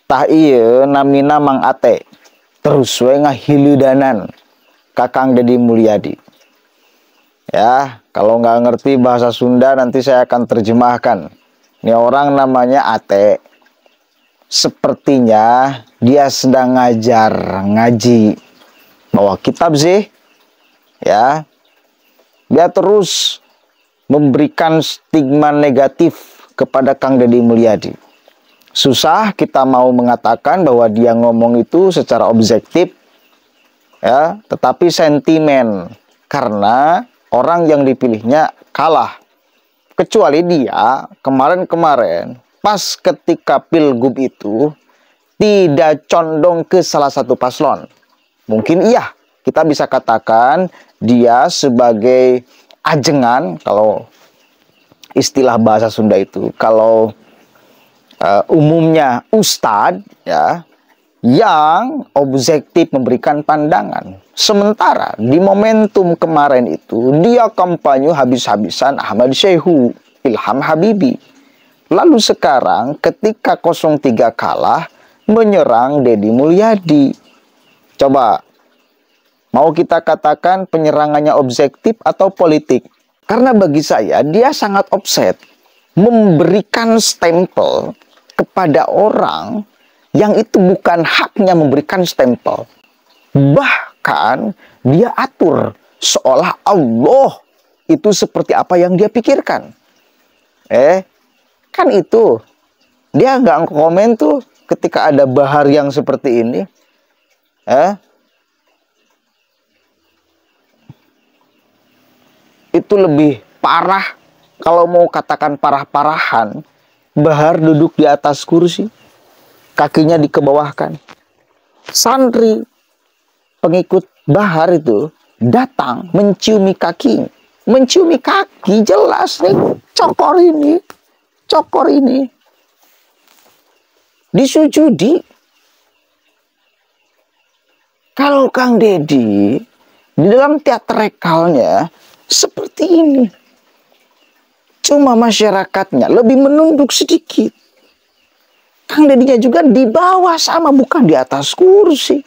tah iya namina Mang Ate terus we ngahiludanan Kakang Deddy Mulyadi. Ya, kalau nggak ngerti bahasa Sunda nanti saya akan terjemahkan. Ini orang namanya Ate. Sepertinya dia sedang ngaji bawa kitab sih. Ya. Dia terus memberikan stigma negatif kepada Kang Deddy Mulyadi. Susah kita mau mengatakan bahwa dia ngomong itu secara objektif, ya, tetapi sentimen karena orang yang dipilihnya kalah. Kecuali dia kemarin-kemarin pas ketika pilgub itu tidak condong ke salah satu paslon. Mungkin iya, kita bisa katakan dia sebagai ajengan, kalau istilah bahasa Sunda itu, kalau umumnya ustadz, ya, yang objektif memberikan pandangan. Sementara di momentum kemarin itu dia kampanye habis-habisan Ahmad Syekhu, Ilham Habibi. Lalu sekarang ketika 03 kalah menyerang Deddy Mulyadi. Coba, mau kita katakan penyerangannya objektif atau politik? Karena bagi saya dia sangat offset memberikan stempel kepada orang yang itu bukan haknya memberikan stempel. Bahkan dia atur seolah Allah itu seperti apa yang dia pikirkan. Kan itu dia nggak komen tuh ketika ada bahar yang seperti ini. Itu lebih parah. Kalau mau katakan parah-parahan, bahar duduk di atas kursi, kakinya dikebawahkan. Santri pengikut bahar itu datang menciumi kaki. Menciumi kaki jelas nih, cokor ini disujudi. Kalau Kang Deddy di dalam teatrikalnya seperti ini, cuma masyarakatnya lebih menunduk sedikit. Kang Deddy-nya juga di bawah sama, bukan di atas kursi.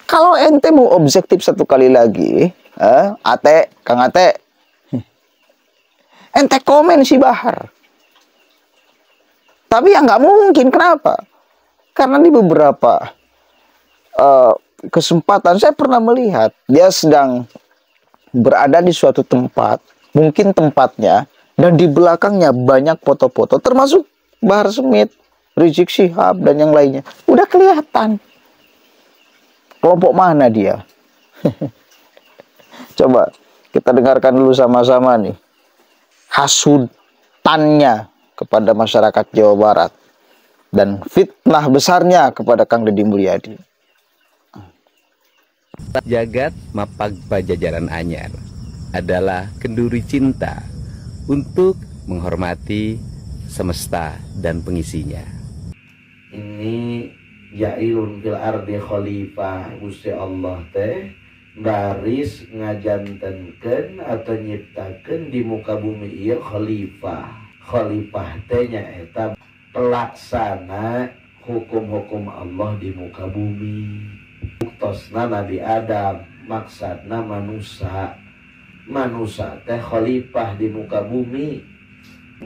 Kalau ente mau objektif satu kali lagi, Kang Ate, ente komen si Bahar. Tapi ya nggak mungkin, kenapa? Karena di beberapa kesempatan saya pernah melihat dia sedang berada di suatu tempat, mungkin tempatnya, dan di belakangnya banyak foto-foto, termasuk Bahar Smith, Rizik Syihab, dan yang lainnya. Udah kelihatan kelompok mana dia. Coba kita dengarkan dulu sama-sama nih hasutannya kepada masyarakat Jawa Barat dan fitnah besarnya kepada Kang Deddy Mulyadi. Jagat mapag pajajaran anyar adalah kenduri cinta untuk menghormati semesta dan pengisinya. Ini jailun fil ardi khalifah, Gusti Allah teh baris ngajantenkeun atau nyiptakeun di muka bumi ieu khalifah. Khalifah teh nyaeta pelaksana hukum-hukum Allah di muka bumi. Buktosna Nabi Adam, maksudna manusia. Manusia teh khalifah di muka bumi,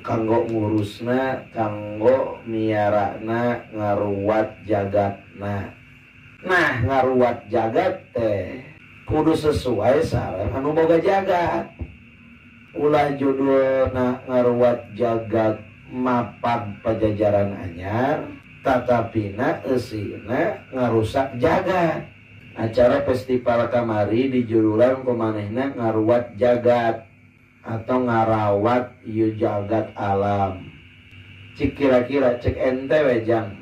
kanggo ngurusna, kanggo miarana, ngaruwat jagatna. Nah, ngaruwat jagat teh kudu sesuai sareng anu boga jagat. Ulah judulna ngaruwat jagat mapag pajajaran anyar, tatapina eusina ngarusak jagat. Acara festival kamari dijurulan kumanehna ngaruwat jagat atau ngarawat ieu jagat alam. Cik kira-kira cek ente wejang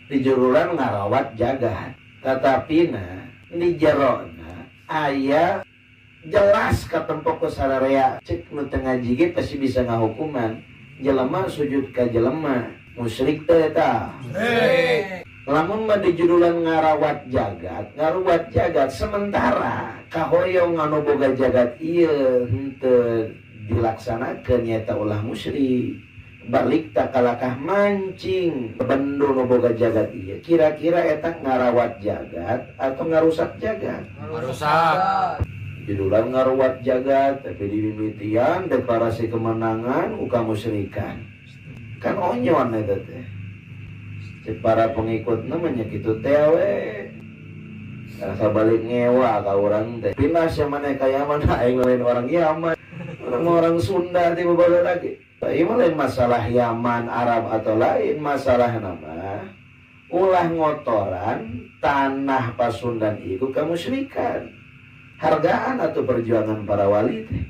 dijurulan ngarawat jagat, tatapina di jerona aya jelas katempok kusararea cek nu teu ngaji ge pasti bisa ngahukuman. Jelema sujud ka jelema musyrik teh eta. Lamun mah dijudulan ngarawat jagat sementara kahoyong anu boga jagat ieu henteu dilaksanakeun nyaeta ulah musyrik. balik tak kalakah mancing bendo nu boga jagat ieu kira-kira eta ngarawat jagat atau ngarusak jagat? Ngarusak. Judulan ngarawat jagat tapi di mimitian deklarasi kemenangan uka musyrikan kan onyon eta teh cek para pengikut namanya kitu teh we rasa balik ngewa ka urang teh pindah sia maneh ka Yaman aing lain orang Yaman orang Sunda ti babaga lagi. Ini lain masalah Yaman, Arab atau lain masalah nama ulah ngotoran tanah Pasundan itu kemusyrikan. Hargaan atau perjuangan para wali teh.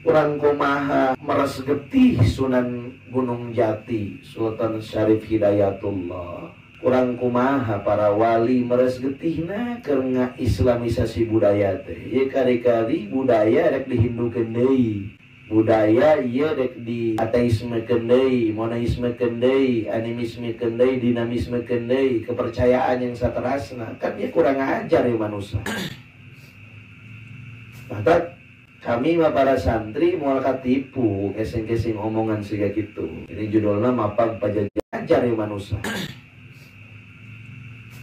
Urang kumaha meres getih Sunan Gunung Jati, Sultan Syarif Hidayatullah. Urang kumaha para wali meres getihna keur islamisasi budaya teh. Ieu kali-kali budaya rek dihindukeun deui. Budaya ieu rek di ateisme deui, monoisme deui, animisme deui, dinamisme deui, kepercayaan yang saterasna. Kan dia kurang ajar ya manusia. Maka kami mah para santri moal katipu kesing-kesing omongan siga gitu. Ini judulnya mapag pajajaran ajar ya manusia.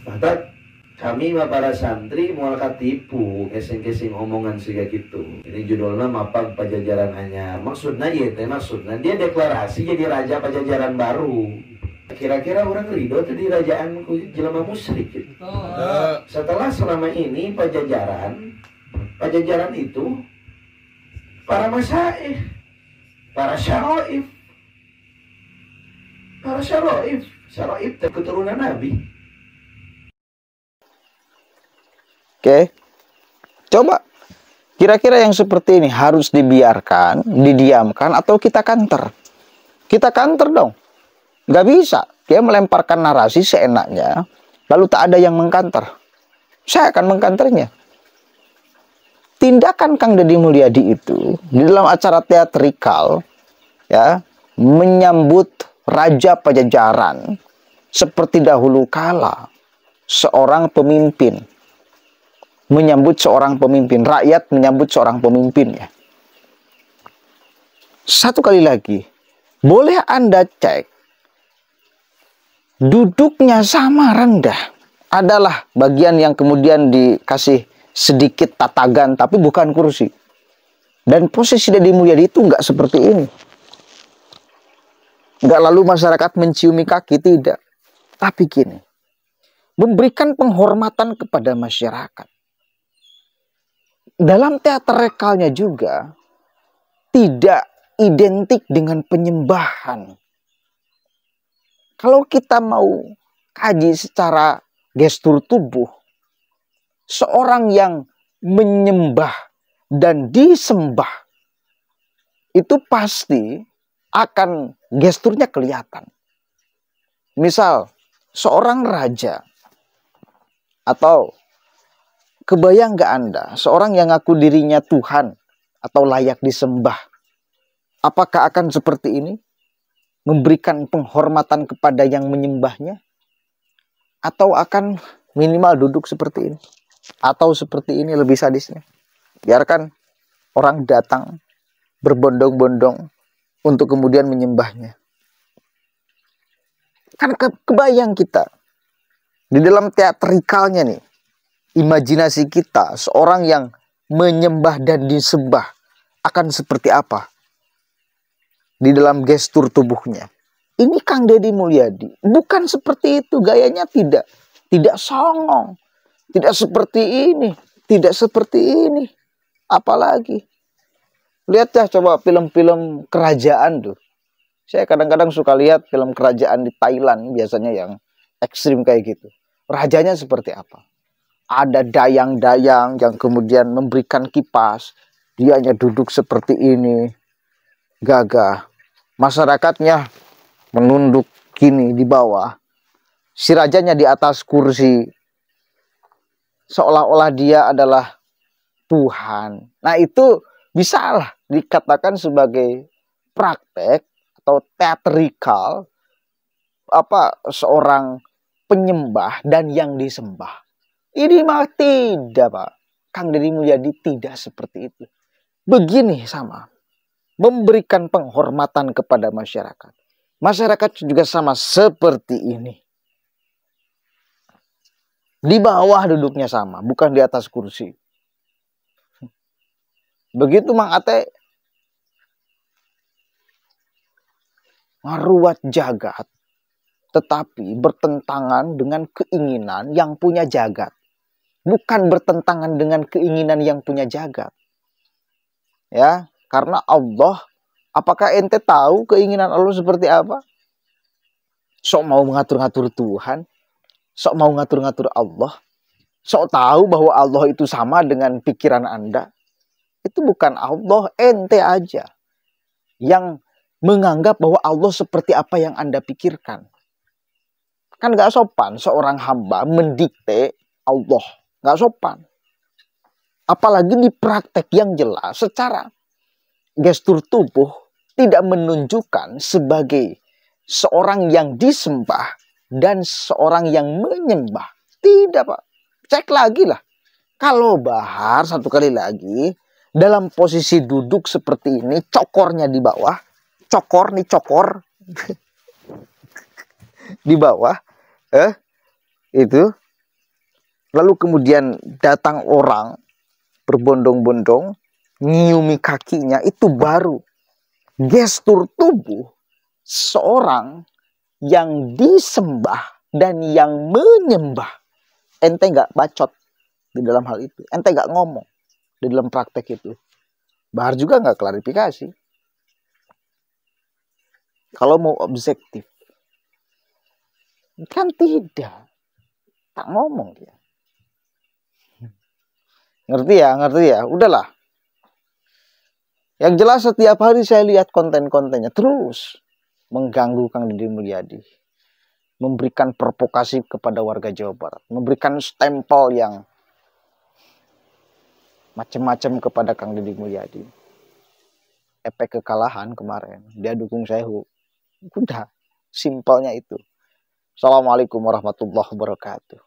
Maka kami mah para santri moal katipu kesing-kesing omongan siga gitu. Ini judulnya mapag pajajaran anyar. Maksudnya ieu teh maksudnya dia deklarasi jadi raja pajajaran baru. Kira-kira orang ridho teh di rajaan ku jelema musyrik gitu. Setelah selama ini pajajaran itu para masyaikh, para syaraif teh keturunan Nabi. Oke, coba kira-kira yang seperti ini harus dibiarkan, didiamkan, atau kita counter? Kita counter dong. Nggak bisa. Dia melemparkan narasi seenaknya, lalu tak ada yang mengcounter. Saya akan mengcounternya. Tindakan Kang Deddy Mulyadi itu di dalam acara teatrikal, ya, menyambut Raja Pajajaran seperti dahulu kala, seorang pemimpin. Menyambut seorang pemimpin, rakyat menyambut seorang pemimpin ya. Satu kali lagi, boleh Anda cek duduknya sama rendah adalah bagian yang kemudian dikasih sedikit tatagan tapi bukan kursi. Dan posisi Deddy Mulyadi itu nggak seperti ini. Nggak lalu masyarakat menciumi kaki, tidak. Tapi gini, memberikan penghormatan kepada masyarakat. Dalam teatrikalnya juga tidak identik dengan penyembahan. Kalau kita mau kaji secara gestur tubuh, seorang yang menyembah dan disembah itu pasti akan gesturnya kelihatan. Misal seorang raja atau kebayang gak Anda, seorang yang ngaku dirinya Tuhan atau layak disembah, apakah akan seperti ini? Memberikan penghormatan kepada yang menyembahnya? Atau akan minimal duduk seperti ini? Atau seperti ini lebih sadisnya? Biarkan orang datang berbondong-bondong untuk kemudian menyembahnya. Kan kebayang kita di dalam teatrikalnya nih, imajinasi kita, seorang yang menyembah dan disembah akan seperti apa di dalam gestur tubuhnya. Ini Kang Deddy Mulyadi bukan seperti itu, gayanya tidak songong, tidak seperti ini, tidak seperti ini. Apalagi lihat ya, coba film-film kerajaan tuh. Saya kadang-kadang suka lihat film kerajaan di Thailand, biasanya yang ekstrim kayak gitu. Rajanya seperti apa? Ada dayang-dayang yang kemudian memberikan kipas. Dianya duduk seperti ini. Gagah. Masyarakatnya menunduk gini di bawah. Si rajanya di atas kursi. Seolah-olah dia adalah Tuhan. Nah itu bisalah dikatakan sebagai praktek atau teatrikal seorang penyembah dan yang disembah. Ini mah tidak, Pak. Kang Deddy Mulyadi tidak seperti itu. Begini sama. Memberikan penghormatan kepada masyarakat. Masyarakat juga sama seperti ini. Di bawah duduknya sama, bukan di atas kursi. Begitu Mang Ate ngaruat jagat, tetapi bertentangan dengan keinginan yang punya jagat. Bukan bertentangan dengan keinginan yang punya jagat. Ya, karena Allah, apakah ente tahu keinginan Allah seperti apa? Sok mau mengatur-ngatur Tuhan, sok mau ngatur-ngatur Allah, sok tahu bahwa Allah itu sama dengan pikiran Anda. Itu bukan Allah, ente aja yang menganggap bahwa Allah seperti apa yang Anda pikirkan. Kan gak sopan seorang hamba mendikte Allah. Gak sopan. Apalagi di praktek yang jelas secara gestur tubuh tidak menunjukkan sebagai seorang yang disembah dan seorang yang menyembah. Tidak, Pak. Cek lagi lah. Kalau Bahar satu kali lagi dalam posisi duduk seperti ini, cokornya di bawah, cokor nih cokor di bawah, itu, lalu kemudian datang orang berbondong-bondong, nyiumi kakinya, itu baru gestur tubuh seorang yang disembah dan yang menyembah. Ente nggak bacot di dalam hal itu, ente nggak ngomong di dalam praktek itu. Bahar juga nggak klarifikasi. Kalau mau objektif, kan tidak, tak ngomong dia. Ngerti ya, udahlah. Yang jelas setiap hari saya lihat konten-kontennya terus mengganggu Kang Deddy Mulyadi, memberikan provokasi kepada warga Jawa Barat, memberikan stempel yang macam-macam kepada Kang Deddy Mulyadi. Efek kekalahan kemarin, dia dukung Sehu. Udah, simpelnya itu. Assalamualaikum warahmatullahi wabarakatuh.